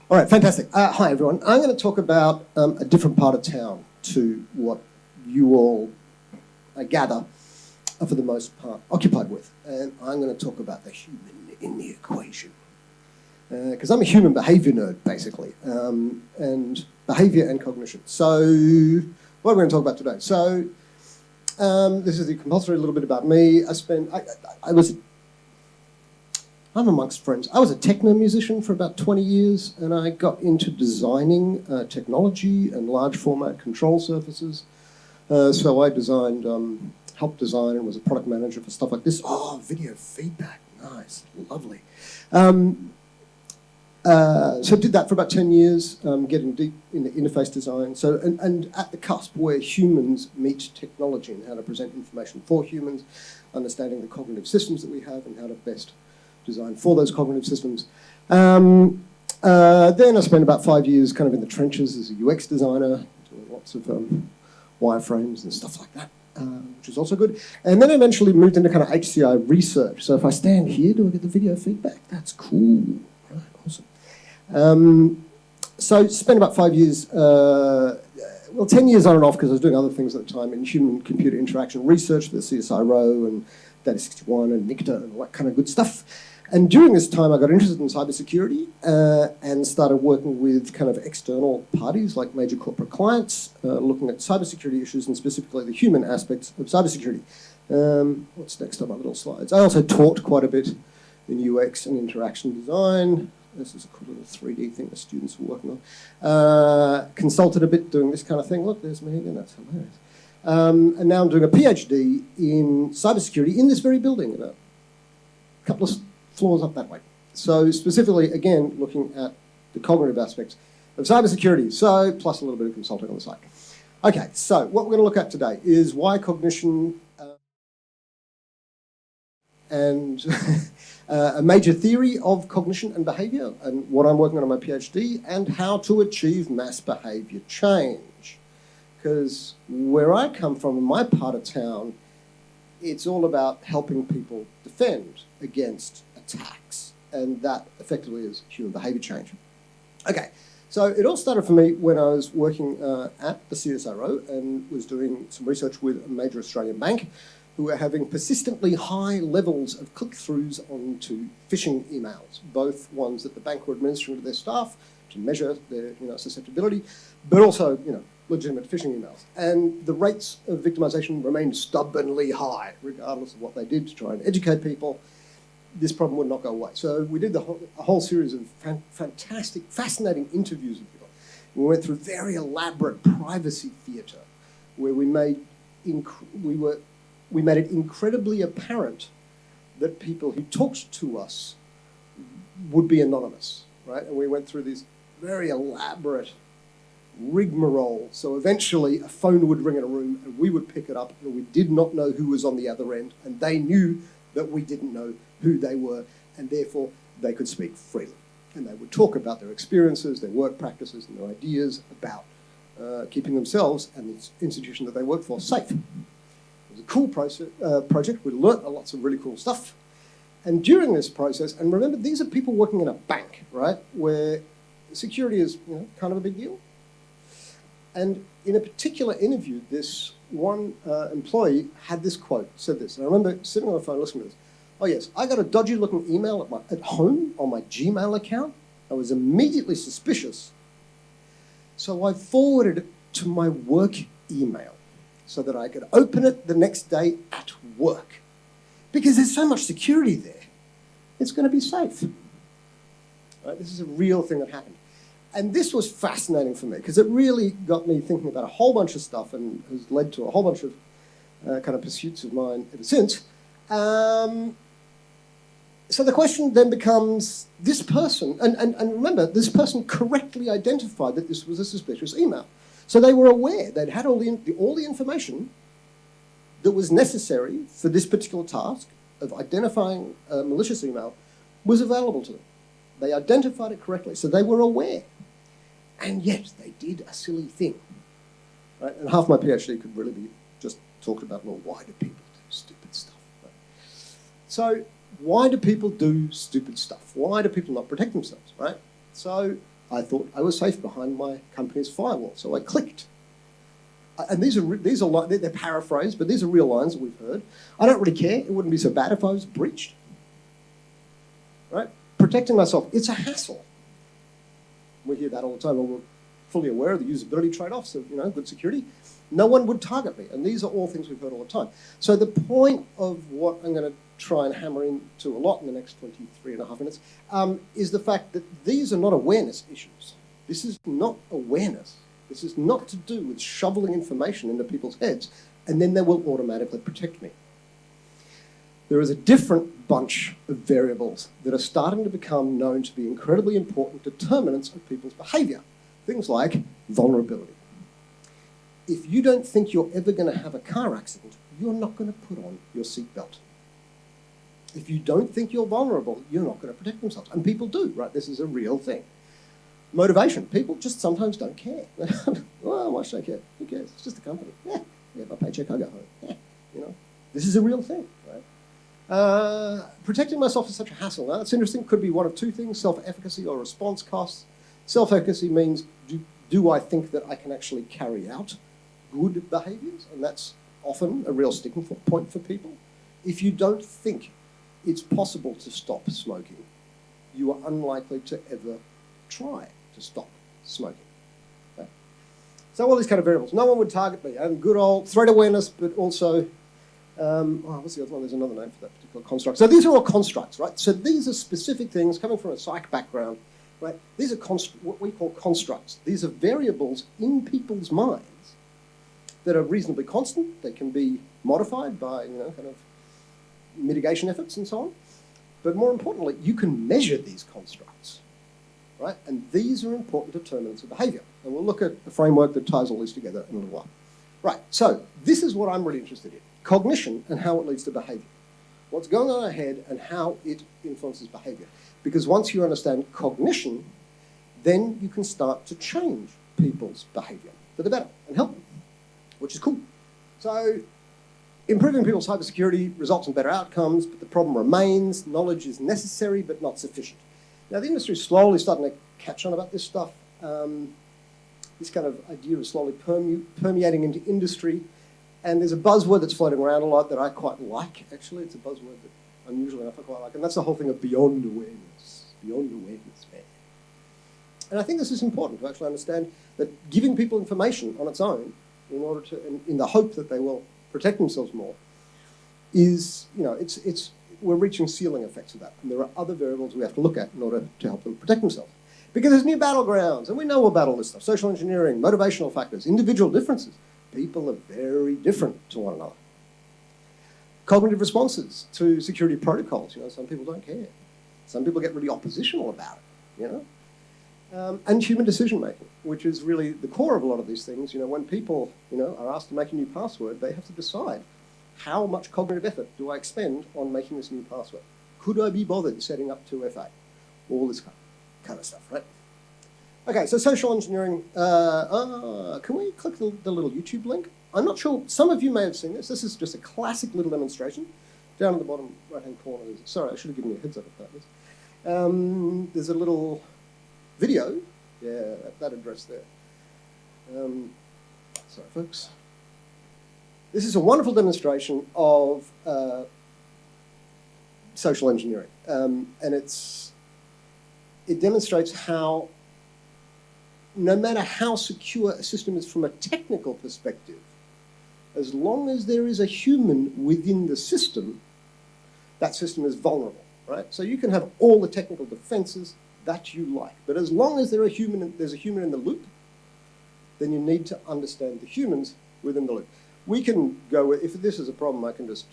All right, fantastic. Hi, everyone. I'm going to talk about a different part of town to what you all, I gather, are for the most part occupied with. And I'm going to talk about the human in the equation. Because I'm a human behaviour nerd, basically, and behaviour and cognition. So what are we going to talk about today? So this is the compulsory little bit about me. I'm amongst friends. I was a techno musician for about 20 years, and I got into designing technology and large format control surfaces. So I designed, helped design, and was a product manager for stuff like this. Oh, video feedback, nice, lovely. So did that for about 10 years, getting deep into interface design. So, and at the cusp where humans meet technology and how to present information for humans, understanding the cognitive systems that we have and how to best design for those cognitive systems. Then I spent about 5 years kind of in the trenches as a UX designer, doing lots of wireframes and stuff like that, which is also good. And then eventually moved into kind of HCI research. So if I stand here, do I get the video feedback? That's cool. Right, awesome. So spent about 5 years, well, 10 years on and off because I was doing other things at the time in human-computer interaction research for the CSIRO and Data 61 and NICTA and all that kind of good stuff. And during this time, I got interested in cybersecurity and started working with kind of external parties like major corporate clients, looking at cybersecurity issues and specifically the human aspects of cybersecurity. What's next on my little slides? I also taught quite a bit in UX and interaction design. This is a cool little 3D thing the students were working on. Consulted a bit doing this kind of thing. Look, there's me again, that's hilarious. And now I'm doing a PhD in cybersecurity in this very building, about a couple of floors up that way. So specifically, again, looking at the cognitive aspects of cybersecurity, so plus a little bit of consulting on the side. Okay, so what we're going to look at today is why cognition and a major theory of cognition and behaviour, and what I'm working on in my PhD, and how to achieve mass behaviour change. Because where I come from, in my part of town, it's all about helping people defend against attacks, and that effectively is human behaviour change. Okay, so it all started for me when I was working at the CSIRO and was doing some research with a major Australian bank who were having persistently high levels of click-throughs onto phishing emails, both ones that the bank were administering to their staff to measure their susceptibility, but also legitimate phishing emails. And the rates of victimisation remained stubbornly high, regardless of what they did to try and educate people. This problem would not go away. So we did a whole series of fantastic, fascinating interviews with people. We went through very elaborate privacy theatre, where we made it incredibly apparent that people who talked to us would be anonymous, right? And we went through this very elaborate rigmarole. So eventually a phone would ring in a room and we would pick it up and we did not know who was on the other end, and they knew that we didn't know who they were, and therefore they could speak freely. And they would talk about their experiences, their work practices, and their ideas about keeping themselves and the institution that they work for safe. It was a cool project. We learnt lots of really cool stuff. And during this process, and remember, these are people working in a bank, right, where security is kind of a big deal. And in a particular interview, this one employee had this quote, said this. And I remember sitting on the phone listening to this. Oh yes, I got a dodgy looking email at home on my Gmail account. I was immediately suspicious. So I forwarded it to my work email so that I could open it the next day at work. Because there's so much security there. It's going to be safe. Right? This is a real thing that happened. And this was fascinating for me because it really got me thinking about a whole bunch of stuff and has led to a whole bunch of kind of pursuits of mine ever since. So the question then becomes, this person, and remember, this person correctly identified that this was a suspicious email. So they were aware, they'd had all the information that was necessary for this particular task of identifying a malicious email was available to them. They identified it correctly, so they were aware. And yet they did a silly thing. Right? And half my PhD could really be just talked about, well, why do people do stupid stuff? Right? So why do people do stupid stuff? Why do people not protect themselves, right? So I thought I was safe behind my company's firewall, so I clicked. And these are they're paraphrased, but these are real lines that we've heard. I don't really care. It wouldn't be so bad if I was breached. Right? Protecting myself, it's a hassle. We hear that all the time, and we're fully aware of the usability trade-offs of good security. No one would target me, and these are all things we've heard all the time. So the point of what I'm going to try and hammer into a lot in the next 23.5 minutes is the fact that these are not awareness issues. This is not awareness. This is not to do with shoveling information into people's heads, and then they will automatically protect me. There is a different bunch of variables that are starting to become known to be incredibly important determinants of people's behaviour. Things like vulnerability. If you don't think you're ever going to have a car accident, you're not going to put on your seatbelt. If you don't think you're vulnerable, you're not going to protect themselves. And people do, right? This is a real thing. Motivation. People just sometimes don't care. Well, why should I care? Who cares? It's just a company. Yeah, I get my paycheck, I go home. Yeah, This is a real thing, right? Protecting myself is such a hassle. Now, that's interesting. Could be one of two things, self-efficacy or response costs. Self-efficacy means, do I think that I can actually carry out good behaviours? And that's often a real sticking point for people. If you don't think it's possible to stop smoking, you are unlikely to ever try to stop smoking. Okay? So all these kind of variables. No one would target me. And good old threat awareness, but also, what's the other one? There's another name for that particular construct. So these are all constructs, right? So these are specific things coming from a psych background, right? These are what we call constructs. These are variables in people's minds that are reasonably constant. They can be modified by, kind of mitigation efforts and so on. But more importantly, you can measure these constructs, right? And these are important determinants of behaviour. And we'll look at the framework that ties all this together in a little while. Right, so this is what I'm really interested in. Cognition and how it leads to behaviour. What's going on in our head and how it influences behaviour. Because once you understand cognition, then you can start to change people's behaviour for the better and help them, which is cool. So improving people's cybersecurity results in better outcomes, but the problem remains. Knowledge is necessary, but not sufficient. Now, the industry is slowly starting to catch on about this stuff. This kind of idea is slowly permeating into industry. And there's a buzzword that's floating around a lot that I quite like, actually. It's a buzzword that unusually enough I quite like. And that's the whole thing of beyond awareness. Beyond awareness, man. And I think this is important to actually understand that giving people information on its own in order to, in the hope that they will protect themselves more, is, we're reaching ceiling effects of that. And there are other variables we have to look at in order to help them protect themselves. Because there's new battlegrounds, and we know about all this stuff. Social engineering, motivational factors, individual differences. People are very different to one another. Cognitive responses to security protocols. Some people don't care. Some people get really oppositional about it, and human decision-making, which is really the core of a lot of these things. When people, are asked to make a new password, they have to decide, how much cognitive effort do I expend on making this new password? Could I be bothered setting up 2FA? All this kind of stuff, right? Okay, so social engineering. Can we click the little YouTube link? I'm not sure. Some of you may have seen this. This is just a classic little demonstration. Down in the bottom right-hand corner, sorry, I should have given you a heads up about this. There's a little video. Yeah, that address there. Sorry, folks. This is a wonderful demonstration of social engineering. And it demonstrates how, no matter how secure a system is from a technical perspective, as long as there is a human within the system, that system is vulnerable, right? So you can have all the technical defenses that you like, but as long as there's a human in the loop, then you need to understand the humans within the loop. We can go with, if this is a problem, I can just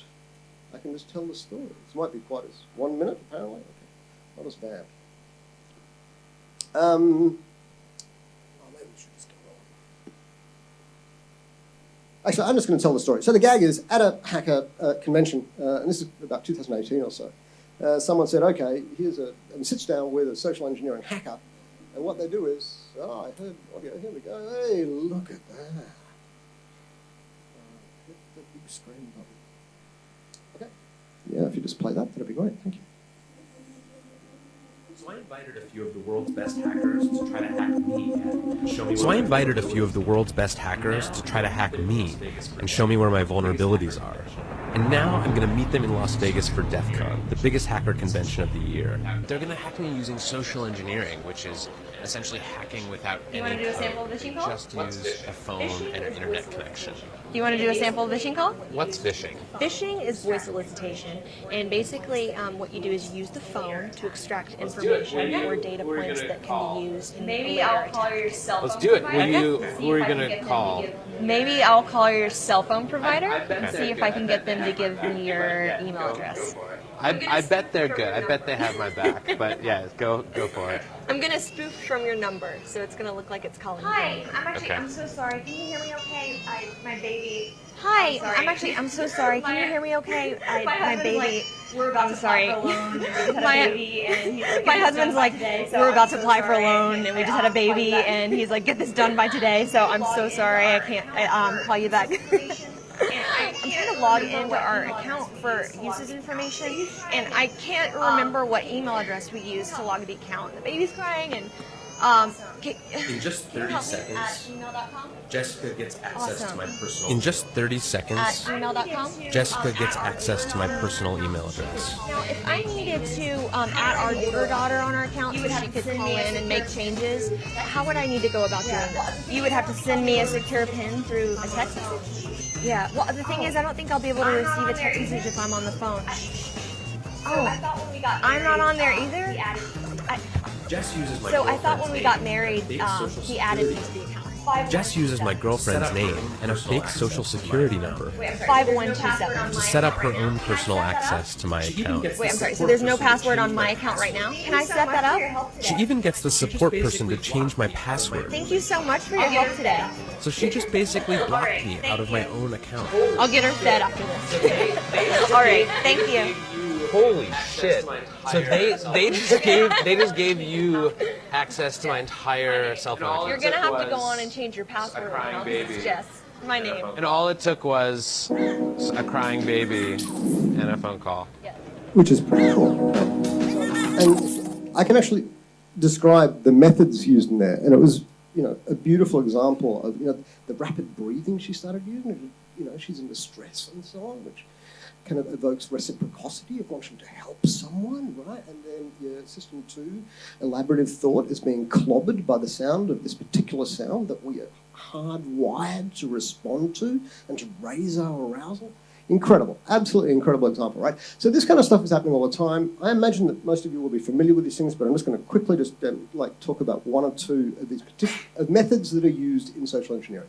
tell the story. This might be quite as 1 minute, apparently. Okay, not as bad. Actually, I'm just going to tell the story. So the gag is, at a hacker convention, and this is about 2018 or so, someone said, okay, and sits down with a social engineering hacker, and what they do is, I heard audio, here we go, hey, look at that. Hit the big screen button. Okay. Yeah, if you just play that, that'd be great, thank you. So I invited a few of the world's best hackers to try to hack me and show me where my vulnerabilities are. And now I'm going to meet them in Las Vegas for DEF CON, the biggest hacker convention of the year. They're going to hack me using social engineering, which is essentially hacking without any code. You want to do a sample phishing call? Just use a phone and an internet connection. Do you want to do a sample phishing call? What's phishing? Phishing is voice solicitation, and basically what you do is use the phone to extract information or data points that can be used in Maybe I'll call your cell phone. Let's do it. provider. Who are you going to call? Maybe I'll call your cell phone provider and see if I can get them to give me your email address. I bet they're good. I bet they have my back. But yeah, go for it. I'm gonna spoof from your number, so it's gonna look like it's calling Hi, me. I'm so sorry. Can you hear me okay? My baby. Hi, I'm so sorry. Can you hear me okay? My baby. We're about to sorry. apply for a loan. We just had a baby, and he's like, My "Get this husband's done by like, today." So we're I'm about to so apply for a sorry. loan, and we just had a baby, and he's like, get this done by today. So I'm so sorry. I can't call you back. I'm trying to log into our account for usage information, and I can't remember what email address we used to log the account. The baby's crying, and In just 30 seconds, email.com? Jessica gets access to my personal. At email.com, Jessica gets access to my personal email address. Now, if I needed to add our younger daughter on our account so she could call in and make changes, how would I need to go about doing that? You would have to send me a secure PIN through a text message? Yeah, well, the thing is, I don't think I'll be able to receive a text message if I'm on the phone. Oh, I'm not on there either? Jess uses my So I thought when we got married, he added me to the account. Jess uses my girlfriend's name and a fake social security number 5127. to set up her own personal access to my account. Wait, I'm sorry, so there's no password on my account right now? Can I set that up? She even gets the support person to change my password. Thank you so much for your help today. So she just basically blocked me out of my own account. I'll get her fed after this. All right, thank you. Holy shit! So they just gave you access to my entire cell phone. You're gonna have to go on and change your password. It's Jess, my name. And all it took was a crying baby and a phone call. Yeah. Which is pretty cool. And I can actually describe the methods used in there, and it was, a beautiful example of, the rapid breathing she started using. She's in distress and so on, which kind of evokes reciprocity of wanting to help someone, right? And then your system 2, elaborative thought, is being clobbered by the sound of this particular sound that we are hardwired to respond to and to raise our arousal. Incredible, absolutely incredible example, right? So this kind of stuff is happening all the time. I imagine that most of you will be familiar with these things, but I'm just going to quickly just talk about one or two of these particular methods that are used in social engineering.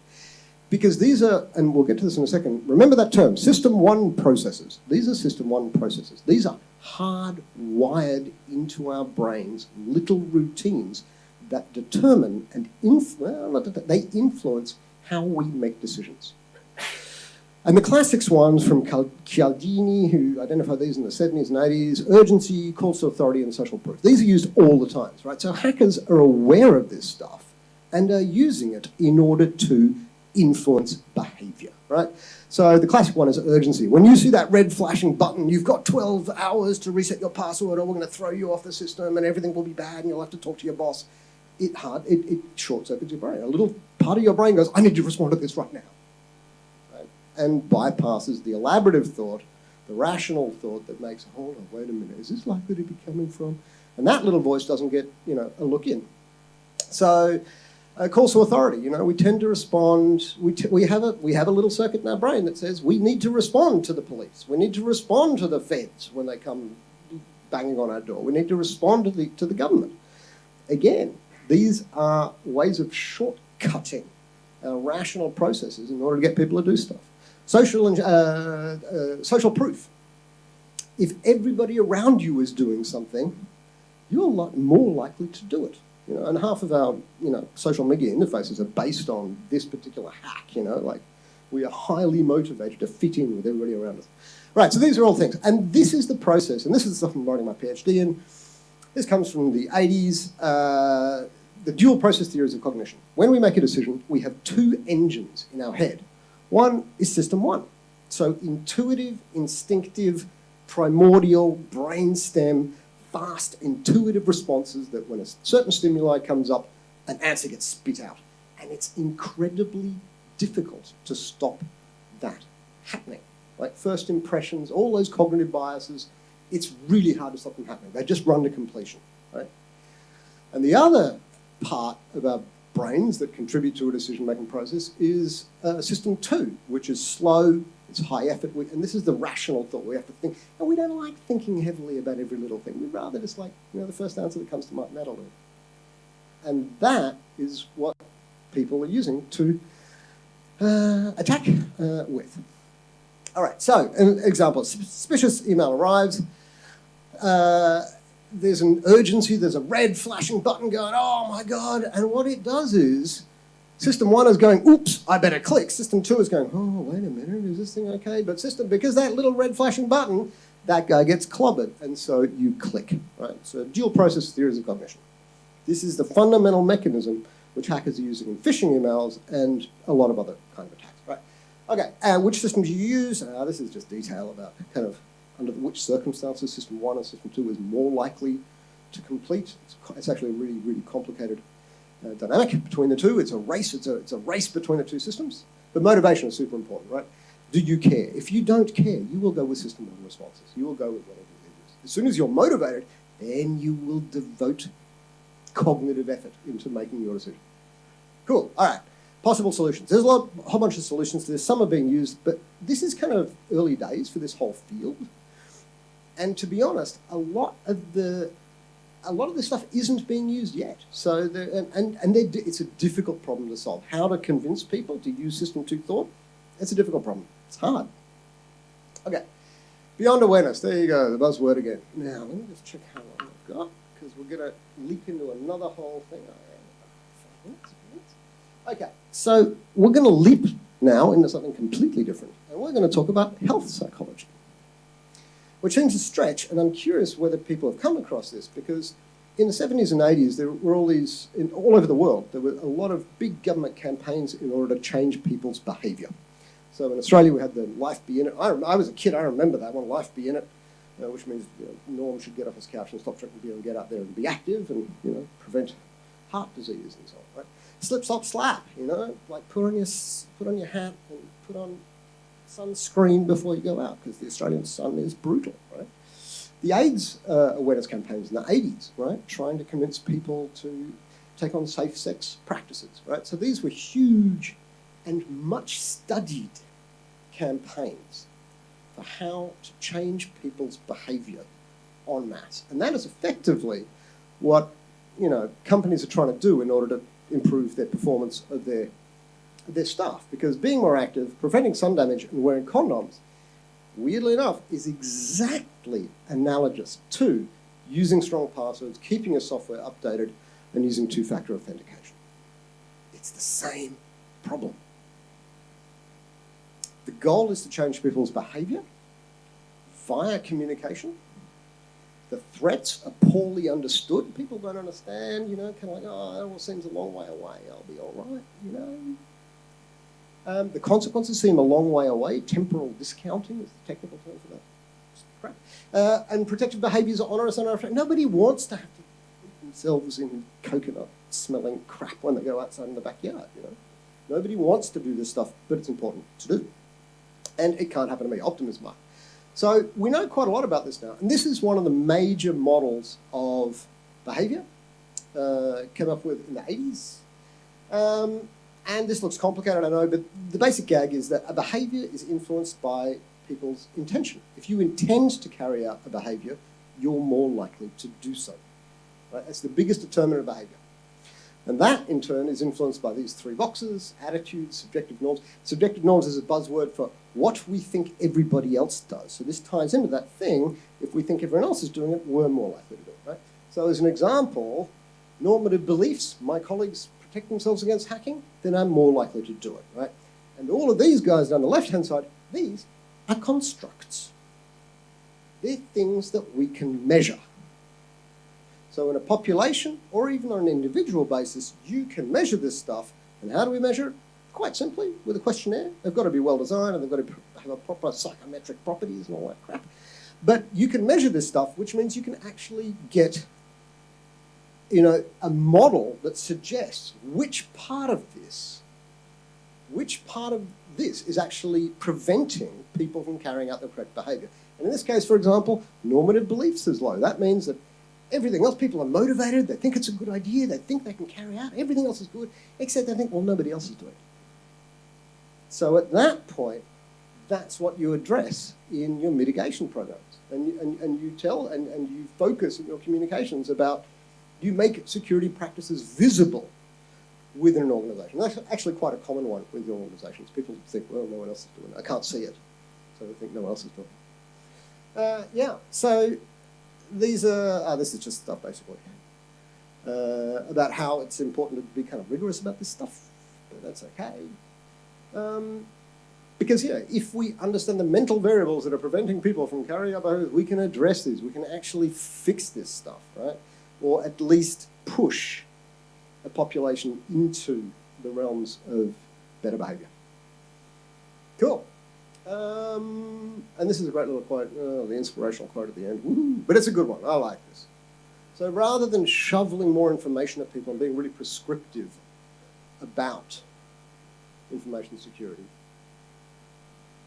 Because these are, and we'll get to this in a second, remember that term, System 1 processes. These are System 1 processes. These are hardwired into our brains little routines that determine and they influence how we make decisions. And the classics ones from Cialdini, who identified these in the 70s and 80s, urgency, calls to authority, and social proof. These are used all the time, right? So hackers are aware of this stuff and are using it in order to influence behaviour, right? So the classic one is urgency. When you see that red flashing button, you've got 12 hours to reset your password or we're going to throw you off the system and everything will be bad and you'll have to talk to your boss. It short-circuits your brain. A little part of your brain goes, I need to respond to this right now. Right? And bypasses the elaborative thought, the rational thought that makes, hold on, wait a minute, is this likely to be coming from? And that little voice doesn't get, a look in. So calls to authority, we tend to respond, we have a little circuit in our brain that says we need to respond to the police, we need to respond to the feds when they come banging on our door, we need to respond to the government. Again, these are ways of shortcutting our rational processes in order to get people to do stuff. Social proof. If everybody around you is doing something, you're a lot more likely to do it. And half of our, social media interfaces are based on this particular hack, we are highly motivated to fit in with everybody around us. Right, so these are all things. And this is the process, and this is the stuff I'm writing my PhD in. This comes from the 80s, the dual process theories of cognition. When we make a decision, we have two engines in our head. One is System 1. So intuitive, instinctive, primordial, brainstem, fast, intuitive responses that when a certain stimuli comes up, an answer gets spit out. And it's incredibly difficult to stop that happening. Like first impressions, all those cognitive biases, it's really hard to stop them happening. They just run to completion, right? And the other part of our brains that contribute to a decision-making process is system 2, which is slow, it's high effort, and this is the rational thought. We have to think, and we don't like thinking heavily about every little thing. We'd rather just like, the first answer that comes to mind, that'll do. And that is what people are using to attack with. All right, so an example, suspicious email arrives. There's an urgency, there's a red flashing button going, oh my God, and what it does is, System 1 is going, oops, I better click. System 2 is going, oh, wait a minute, is this thing okay? But because that little red flashing button, that guy gets clobbered, and so you click, right? So dual process theories of cognition. This is the fundamental mechanism which hackers are using in phishing emails and a lot of other kind of attacks, right? Okay, and which systems you use? This is just detail about kind of under which circumstances System 1 and System 2 is more likely to complete. It's actually a really, really complicated dynamic between the two. It's a race. It's a race between the two systems. But motivation is super important, right? Do you care? If you don't care, you will go with System 1 responses. You will go with whatever it is. As soon as you're motivated, then you will devote cognitive effort into making your decision. Cool. All right. Possible solutions. There's a whole bunch of solutions to this. Some are being used, but this is kind of early days for this whole field. And to be honest, a lot of this stuff isn't being used yet. So, it's a difficult problem to solve. How to convince people to use System 2 thought? It's a difficult problem. It's hard. Okay. Beyond awareness. There you go, the buzzword again. Now, let me just check how long I've got, because we're going to leap into another whole thing. 5 minutes. Okay, so we're going to leap now into something completely different. And we're going to talk about health psychology, which seems a stretch, and I'm curious whether people have come across this, because in the 70s and 80s, there were all these, all over the world, there were a lot of big government campaigns in order to change people's behaviour. So in Australia, we had the Life Be In It. I was a kid, I remember that one, Life Be In It, which means Norm should get off his couch and stop drinking beer and get out there and be active and, prevent heart disease and so on, right? Slip, slop, slap, like put on your hat and put on sunscreen before you go out, because the Australian sun is brutal, right? The AIDS awareness campaigns in the 80s, right, trying to convince people to take on safe sex practices, right? So these were huge and much studied campaigns for how to change people's behaviour en masse. And that is effectively what, companies are trying to do in order to improve their performance of their staff. Because being more active, preventing sun damage and wearing condoms, weirdly enough, is exactly analogous to using strong passwords, keeping your software updated, and using two-factor authentication. It's the same problem. The goal is to change people's behaviour via communication. The threats are poorly understood. People don't understand, kind of like, oh, it all seems a long way away. I'll be all right, The consequences seem a long way away. Temporal discounting is the technical term for that. Crap. And protective behaviours are onerous and unattractive. Nobody wants to have to put themselves in coconut-smelling crap when they go outside in the backyard, Nobody wants to do this stuff, but it's important to do. And it can't happen to me. Optimism. So we know quite a lot about this now. And this is one of the major models of behaviour came up with in the 80s. And this looks complicated, I know, but the basic gag is that a behaviour is influenced by people's intention. If you intend to carry out a behaviour, you're more likely to do so. Right? That's the biggest determinant of behaviour. And that, in turn, is influenced by these 3 boxes: attitudes, subjective norms. Subjective norms is a buzzword for what we think everybody else does. So this ties into that thing. If we think everyone else is doing it, we're more likely to do it, right? So as an example, normative beliefs: my colleagues protect themselves against hacking, then I'm more likely to do it, right? And all of these guys down the left-hand side, these are constructs. They're things that we can measure. So in a population, or even on an individual basis, you can measure this stuff. And how do we measure it? Quite simply, with a questionnaire. They've got to be well designed, and they've got to have a proper psychometric properties and all that crap. But you can measure this stuff, which means you can actually get, you know, a model that suggests which part of this is actually preventing people from carrying out the correct behaviour. And in this case, for example, normative beliefs is low. That means that everything else, people are motivated, they think it's a good idea, they think they can carry out, everything else is good, except they think, well, nobody else is doing it. So at that point, that's what you address in your mitigation programs. And you tell and you focus in your communications about, you make security practices visible within an organisation. That's actually quite a common one with your organisations. People think, well, no one else is doing it. I can't see it. So they think no one else is doing it. Yeah, so these are, this is just stuff basically, about how it's important to be kind of rigorous about this stuff, but that's okay. Because, yeah, if we understand the mental variables that are preventing people from carrying out behaviours, we can address these. We can actually fix this stuff, right? Or at least push a population into the realms of better behaviour. Cool. And this is a great little quote, the inspirational quote at the end. Woo, but it's a good one. I like this. So rather than shoveling more information at people and being really prescriptive about information security,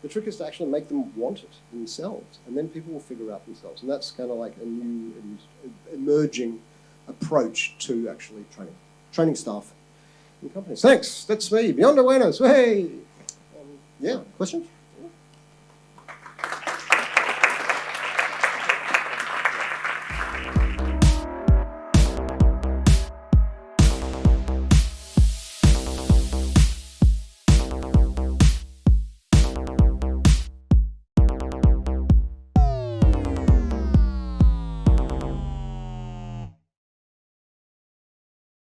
the trick is to actually make them want it themselves, and then people will figure out themselves. And that's kind of like a new emerging approach to actually training staff in companies. Thanks. That's me. Beyond awareness. Hey. Yeah. Questions?